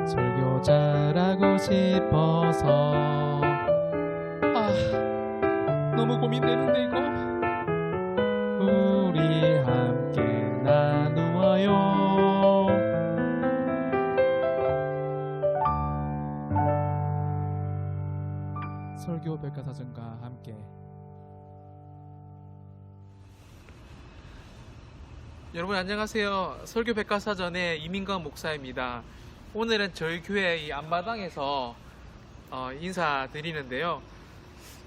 설교자라고 싶어서. 너무 고민되는데 이거. 우리 함께 나누어요. 설교 백과사전과 함께. 여러분 안녕하세요. 설교 백과사전의 이민광 목사입니다. 오늘은 저희 교회 이 앞마당에서 인사드리는데요.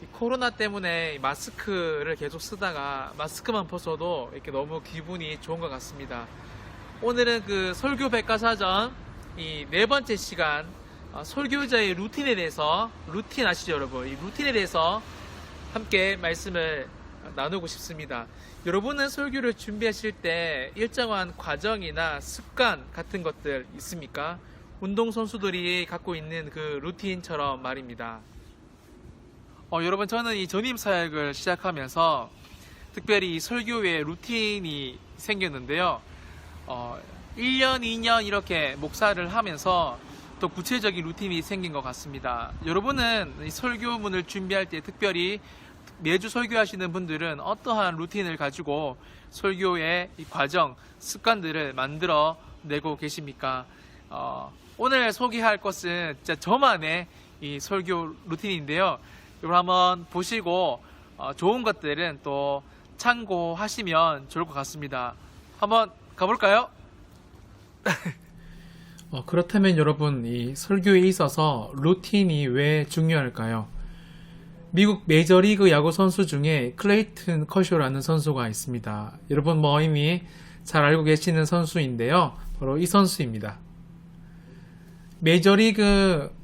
이 코로나 때문에 마스크를 계속 쓰다가 마스크만 벗어도 이렇게 너무 기분이 좋은 것 같습니다. 오늘은 그 설교 백과사전 이 4번째 시간, 설교자의 루틴에 대해서, 루틴 아시죠 여러분? 이 루틴에 대해서 함께 말씀을 나누고 싶습니다. 여러분은 설교를 준비하실 때 일정한 과정이나 습관 같은 것들 있습니까? 운동선수들이 갖고 있는 그 루틴처럼 말입니다. 여러분, 저는 이 전임 사역을 시작하면서 특별히 이 설교에 루틴이 생겼는데요. 1년, 2년 이렇게 목사를 하면서 또 구체적인 루틴이 생긴 것 같습니다. 여러분은 이 설교문을 준비할 때 특별히 매주 설교하시는 분들은 어떠한 루틴을 가지고 설교의 이 과정, 습관들을 만들어 내고 계십니까? 오늘 소개할 것은 진짜 저만의 이 설교 루틴인데요. 이걸 한번 보시고 좋은 것들은 또 참고하시면 좋을 것 같습니다. 한번 가볼까요? 그렇다면 여러분, 이 설교에 있어서 루틴이 왜 중요할까요? 미국 메이저리그 야구 선수 중에 클레이튼 커쇼라는 선수가 있습니다. 여러분 이미 잘 알고 계시는 선수인데요. 바로 이 선수입니다. 메이저리그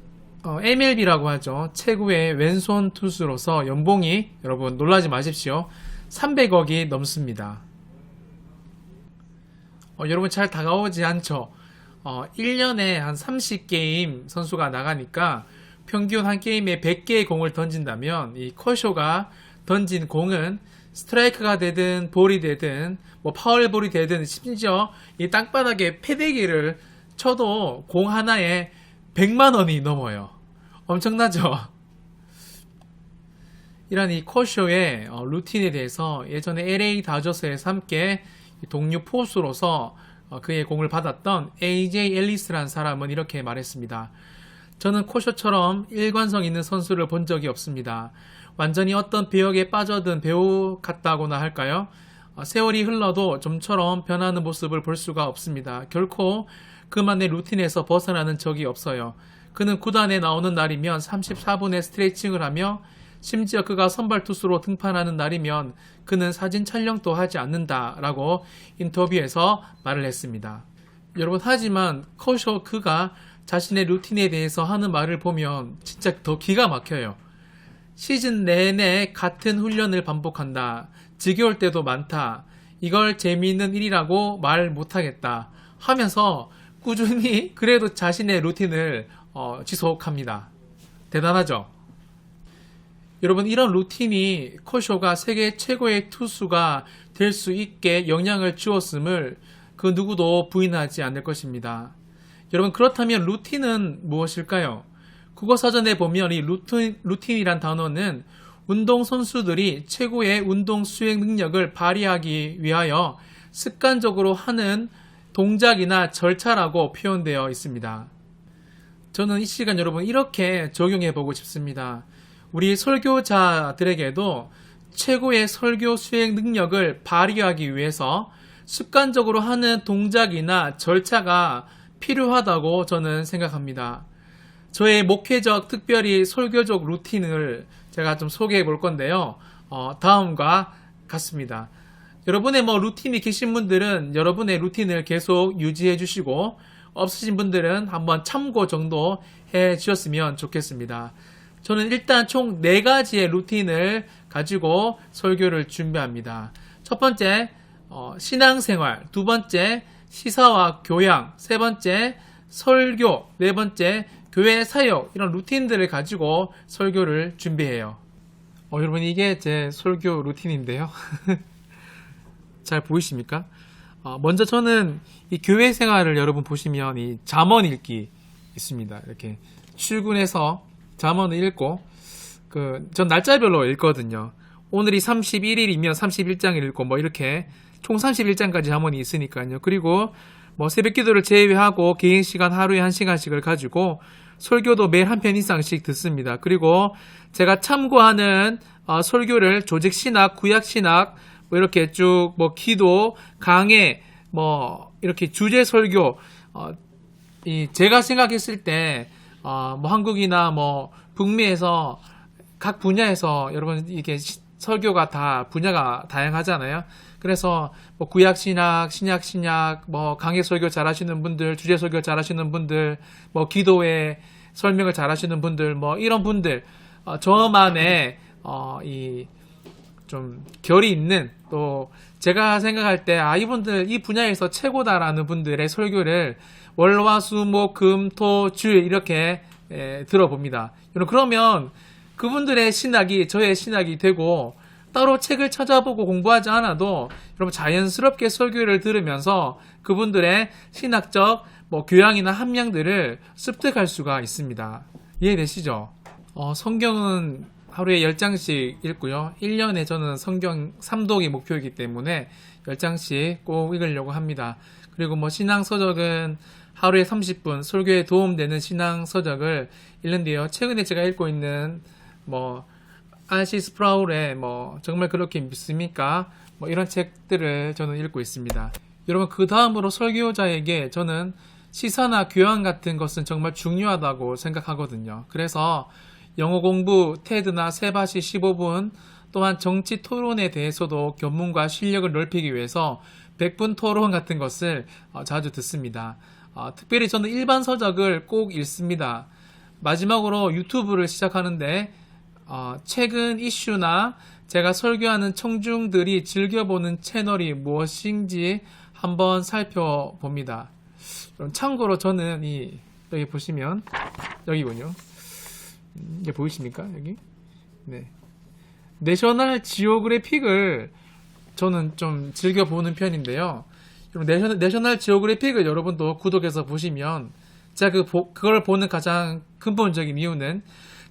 MLB라고 하죠. 최고의 왼손 투수로서 연봉이, 여러분 놀라지 마십시오, 300억이 넘습니다. 여러분 잘 다가오지 않죠? 1년에 한 30게임 선수가 나가니까 평균 한 게임에 100개의 공을 던진다면 이 커쇼가 던진 공은 스트라이크가 되든 볼이 되든 파울볼이 되든 심지어 이 땅바닥에 패대기를 쳐도 공 하나에 100만 원이 넘어요. 엄청나죠? 이런 이 커쇼의 루틴에 대해서 예전에 LA 다저스에서 함께 동료 포수로서 그의 공을 받았던 AJ 앨리스라는 사람은 이렇게 말했습니다. 저는 커쇼처럼 일관성 있는 선수를 본 적이 없습니다. 완전히 어떤 배역에 빠져든 배우 같다고나 할까요? 세월이 흘러도 좀처럼 변하는 모습을 볼 수가 없습니다. 결코 그만의 루틴에서 벗어나는 적이 없어요. 그는 구단에 나오는 날이면 34분의 스트레칭을 하며 심지어 그가 선발 투수로 등판하는 날이면 그는 사진 촬영도 하지 않는다라고 인터뷰에서 말을 했습니다. 여러분, 하지만 커쇼 그가 자신의 루틴에 대해서 하는 말을 보면 진짜 더 기가 막혀요. 시즌 내내 같은 훈련을 반복한다. 지겨울 때도 많다. 이걸 재미있는 일이라고 말 못하겠다 하면서 꾸준히 그래도 자신의 루틴을 지속합니다. 대단하죠? 여러분, 이런 루틴이 커쇼가 세계 최고의 투수가 될 수 있게 영향을 주었음을 그 누구도 부인하지 않을 것입니다. 여러분, 그렇다면 루틴은 무엇일까요? 국어사전에 보면 이 루틴이란 단어는 운동선수들이 최고의 운동 수행 능력을 발휘하기 위하여 습관적으로 하는 동작이나 절차라고 표현되어 있습니다. 저는 이 시간 여러분 이렇게 적용해 보고 싶습니다. 우리 설교자들에게도 최고의 설교 수행 능력을 발휘하기 위해서 습관적으로 하는 동작이나 절차가 필요하다고 저는 생각합니다. 저의 목회적, 특별히 설교적 루틴을 제가 좀 소개해 볼 건데요. 다음과 같습니다. 여러분의 루틴이 계신 분들은 여러분의 루틴을 계속 유지해 주시고, 없으신 분들은 한번 참고 정도 해 주셨으면 좋겠습니다. 저는 일단 총 4가지의 루틴을 가지고 설교를 준비합니다. 첫 번째, 신앙생활. 두 번째, 시사와 교양. 세 번째, 설교. 네 번째, 교회 사역. 이런 루틴들을 가지고 설교를 준비해요. 여러분, 이게 제 설교 루틴인데요. 잘 보이십니까? 먼저 저는 이 교회 생활을 여러분 보시면 이 잠언 읽기, 있습니다. 이렇게 출근해서 잠언을 읽고 전 날짜별로 읽거든요. 오늘이 31일이면 31장을 읽고 뭐 이렇게 총 31장까지 잠언이 있으니까요. 그리고 뭐 새벽 기도를 제외하고 개인 시간 하루에 1시간씩을 가지고 설교도 매일 한 편 이상씩 듣습니다. 그리고 제가 참고하는 설교를 조직 신학, 구약 신학 뭐 이렇게 쭉 뭐 기도, 강해 뭐 이렇게 주제 설교 제가 생각했을 때 뭐 한국이나 뭐 북미에서 각 분야에서 여러분 이게 설교가 다 분야가 다양하잖아요. 그래서 뭐 구약 신학, 신약 신약, 뭐 강해 설교 잘하시는 분들, 주제 설교 잘하시는 분들, 뭐 기도의 설명을 잘하시는 분들, 뭐 이런 분들 저만의 이 좀 결이 있는 또 제가 생각할 때 이분들 이 분야에서 최고다라는 분들의 설교를 월화수목금토주일 이렇게 들어봅니다. 그러면 그분들의 신학이 저의 신학이 되고 따로 책을 찾아보고 공부하지 않아도 여러분 자연스럽게 설교를 들으면서 그분들의 신학적 뭐 교양이나 함량들을 습득할 수가 있습니다. 이해되시죠? 성경은 하루에 10장씩 읽고요. 1년에 저는 성경 3독이 목표이기 때문에 10장씩 꼭 읽으려고 합니다. 그리고 뭐 신앙서적은 하루에 30분 설교에 도움되는 신앙서적을 읽는데요. 최근에 제가 읽고 있는 뭐 R.C. 스프라울의 뭐 정말 그렇게 믿습니까? 뭐 이런 책들을 저는 읽고 있습니다. 여러분 그 다음으로 설교자에게 저는 시사나 교양 같은 것은 정말 중요하다고 생각하거든요. 그래서 영어 공부, 테드나 세바시 15분, 또한 정치 토론에 대해서도 견문과 실력을 넓히기 위해서 100분 토론 같은 것을 자주 듣습니다. 특별히 저는 일반 서적을 꼭 읽습니다. 마지막으로 유튜브를 시작하는데 최근 이슈나 제가 설교하는 청중들이 즐겨보는 채널이 무엇인지 한번 살펴봅니다. 참고로 저는 여기 보시면 여기군요. 이게 보이십니까? 여기? 네. 내셔널 지오그래픽을 저는 좀 즐겨보는 편인데요. 내셔널 지오그래픽을 여러분도 구독해서 보시면 제가 그걸 보는 가장 근본적인 이유는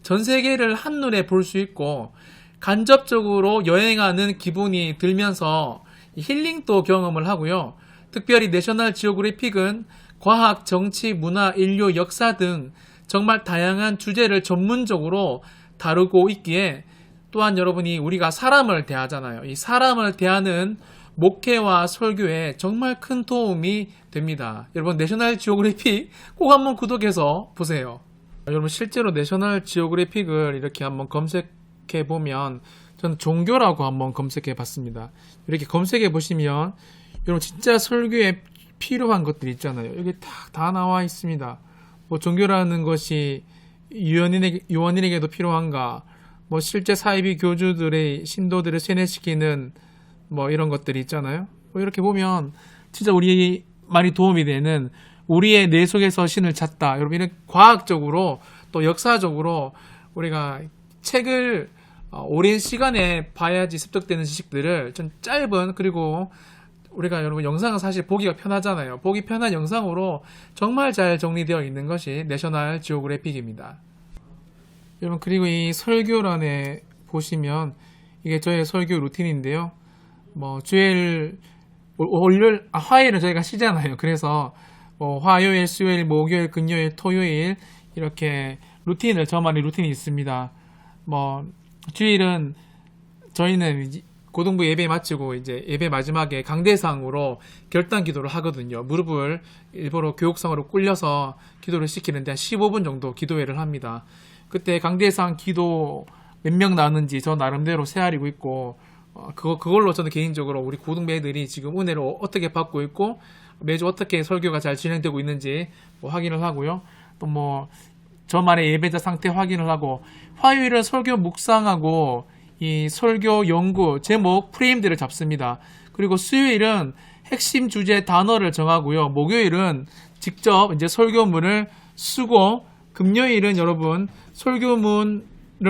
전 세계를 한눈에 볼 수 있고 간접적으로 여행하는 기분이 들면서 힐링도 경험을 하고요. 특별히 내셔널 지오그래픽은 과학, 정치, 문화, 인류, 역사 등 정말 다양한 주제를 전문적으로 다루고 있기에 또한 여러분이 우리가 사람을 대하잖아요. 이 사람을 대하는 목회와 설교에 정말 큰 도움이 됩니다. 여러분 내셔널 지오그래픽 꼭 한번 구독해서 보세요. 여러분 실제로 내셔널 지오그래픽을 이렇게 한번 검색해 보면 저는 종교라고 한번 검색해 봤습니다. 이렇게 검색해 보시면 여러분 진짜 설교에 필요한 것들이 있잖아요. 여기 다 나와 있습니다. 뭐 종교라는 것이 유언인에게도 필요한가? 뭐 실제 사이비 교주들의 신도들을 세뇌시키는 뭐 이런 것들이 있잖아요. 뭐 이렇게 보면 진짜 우리 많이 도움이 되는 우리의 뇌 속에서 신을 찾다. 여러분 이런 과학적으로 또 역사적으로 우리가 책을 오랜 시간에 봐야지 습득되는 지식들을 좀 짧은 그리고 우리가 여러분 영상은 사실 보기가 편하잖아요. 보기 편한 영상으로 정말 잘 정리되어 있는 것이 내셔널 지오그래픽입니다. 여러분 그리고 이 설교란에 보시면 이게 저의 설교 루틴인데요. 뭐 주일, 화요일은 저희가 쉬잖아요. 그래서 뭐 화요일, 수요일, 목요일, 금요일, 토요일 이렇게 저만의 루틴이 있습니다. 뭐 주일은 저희는 고등부 예배 마치고 이제 예배 마지막에 강대상으로 결단 기도를 하거든요. 무릎을 일부러 교육상으로 꿇려서 기도를 시키는데 한 15분 정도 기도회를 합니다. 그때 강대상 기도 몇 명 나왔는지 저 나름대로 세아리고 있고 그걸로 저는 개인적으로 우리 고등부 애들이 지금 은혜를 어떻게 받고 있고 매주 어떻게 설교가 잘 진행되고 있는지 뭐 확인을 하고요. 또 뭐 저만의 예배자 상태 확인을 하고 화요일은 설교 묵상하고 이 설교 연구 제목 프레임들을 잡습니다. 그리고 수요일은 핵심 주제 단어를 정하고요. 목요일은 직접 이제 설교문을 쓰고 금요일은 여러분 설교문을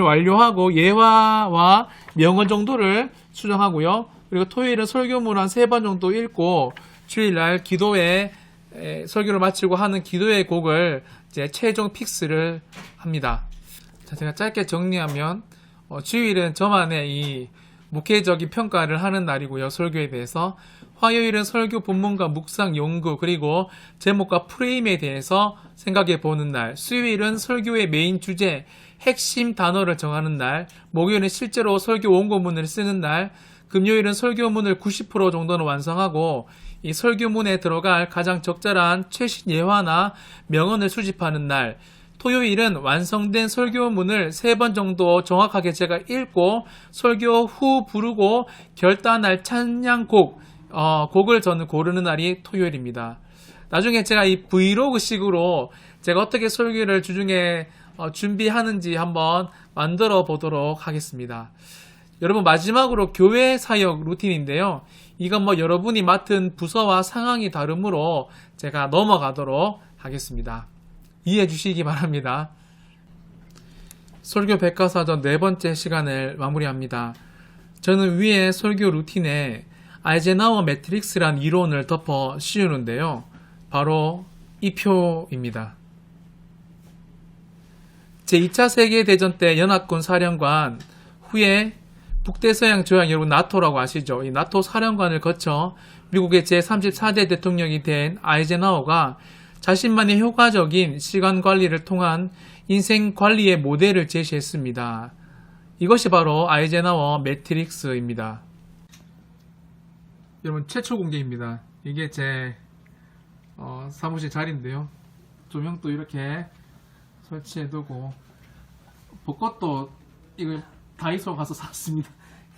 완료하고 예화와 명언 정도를 수정하고요. 그리고 토요일은 설교문 한 3번 정도 읽고 주일날 기도회 설교를 마치고 하는 기도의 곡을 이제 최종 픽스를 합니다. 자, 제가 짧게 정리하면 주일은 저만의 이 목회적인 평가를 하는 날이고요. 설교에 대해서. 화요일은 설교 본문과 묵상 연구 그리고 제목과 프레임에 대해서 생각해 보는 날. 수요일은 설교의 메인 주제, 핵심 단어를 정하는 날. 목요일은 실제로 설교 원고문을 쓰는 날. 금요일은 설교문을 90% 정도는 완성하고 이 설교문에 들어갈 가장 적절한 최신 예화나 명언을 수집하는 날. 토요일은 완성된 설교문을 3번 정도 정확하게 제가 읽고 설교 후 부르고 결단할 찬양곡, 곡을 저는 고르는 날이 토요일입니다. 나중에 제가 이 브이로그 식으로 제가 어떻게 설교를 주중에 준비하는지 한번 만들어 보도록 하겠습니다. 여러분, 마지막으로 교회 사역 루틴인데요. 이건 여러분이 맡은 부서와 상황이 다르므로 제가 넘어가도록 하겠습니다. 이해해 주시기 바랍니다. 설교 백과사전 4번째 시간을 마무리합니다. 저는 위에 설교 루틴에 아이젠하워 매트릭스란 이론을 덮어 씌우는데요. 바로 이 표입니다. 제2차 세계대전 때 연합군 사령관, 후에 북대서양 조약, 여러분 나토라고 아시죠? 이 나토 사령관을 거쳐 미국의 제34대 대통령이 된 아이젠하워가 자신만의 효과적인 시간 관리를 통한 인생 관리의 모델을 제시했습니다. 이것이 바로 아이젠하워 매트릭스입니다. 여러분, 최초 공개입니다. 이게 제 사무실 자리인데요. 조명도 이렇게 설치해두고, 벚꽃도 이거 다이소 가서 샀습니다.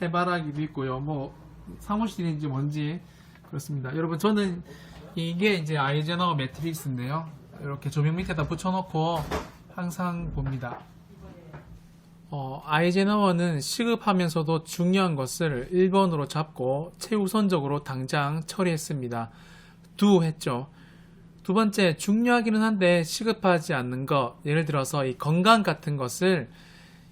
해바라기도 있고요. 사무실인지 뭔지 그렇습니다. 여러분, 저는 이게 이제 아이젠하워 매트릭스인데요. 이렇게 조명 밑에다 붙여놓고 항상 봅니다. 아이젠하워는 시급하면서도 중요한 것을 1번으로 잡고 최우선적으로 당장 처리했습니다. 했죠. 두 번째, 중요하기는 한데 시급하지 않는 것, 예를 들어서 이 건강 같은 것을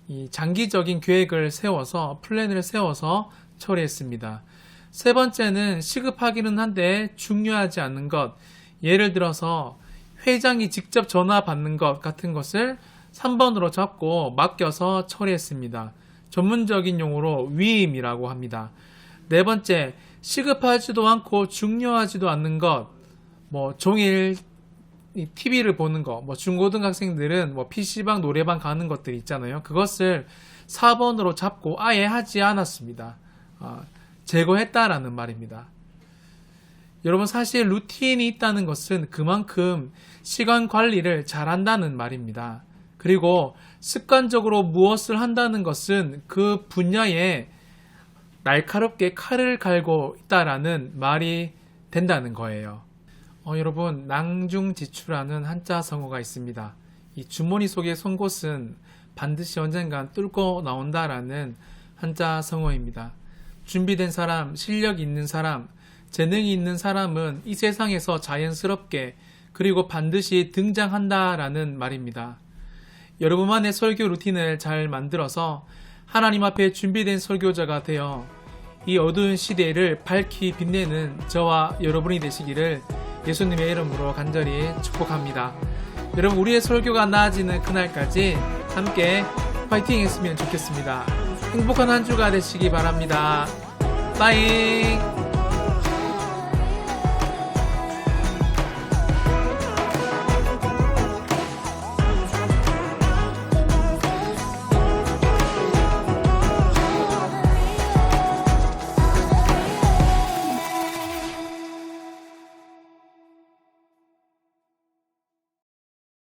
이 장기적인 계획을 세워서 플랜을 세워서 처리했습니다. 세 번째는 시급하기는 한데 중요하지 않는 것, 예를 들어서 회장이 직접 전화 받는 것 같은 것을 3번으로 잡고 맡겨서 처리했습니다. 전문적인 용어로 위임이라고 합니다. 네 번째, 시급하지도 않고 중요하지도 않는 것, 종일 TV를 보는 거, 중고등학생들은 PC방, 노래방 가는 것들 있잖아요. 그것을 4번으로 잡고 아예 하지 않았습니다. 제거했다라는 말입니다. 여러분, 사실 루틴이 있다는 것은 그만큼 시간 관리를 잘한다는 말입니다. 그리고 습관적으로 무엇을 한다는 것은 그 분야에 날카롭게 칼을 갈고 있다라는 말이 된다는 거예요. 여러분, 낭중지추라는 한자 성어가 있습니다. 이 주머니 속의 송곳은 반드시 언젠간 뚫고 나온다라는 한자 성어입니다. 준비된 사람, 실력 있는 사람, 재능이 있는 사람은 이 세상에서 자연스럽게 그리고 반드시 등장한다라는 말입니다. 여러분만의 설교 루틴을 잘 만들어서 하나님 앞에 준비된 설교자가 되어 이 어두운 시대를 밝히 빛내는 저와 여러분이 되시기를 예수님의 이름으로 간절히 축복합니다. 여러분, 우리의 설교가 나아지는 그날까지 함께 파이팅 했으면 좋겠습니다. 행복한 한 주가 되시기 바랍니다. 빠잉!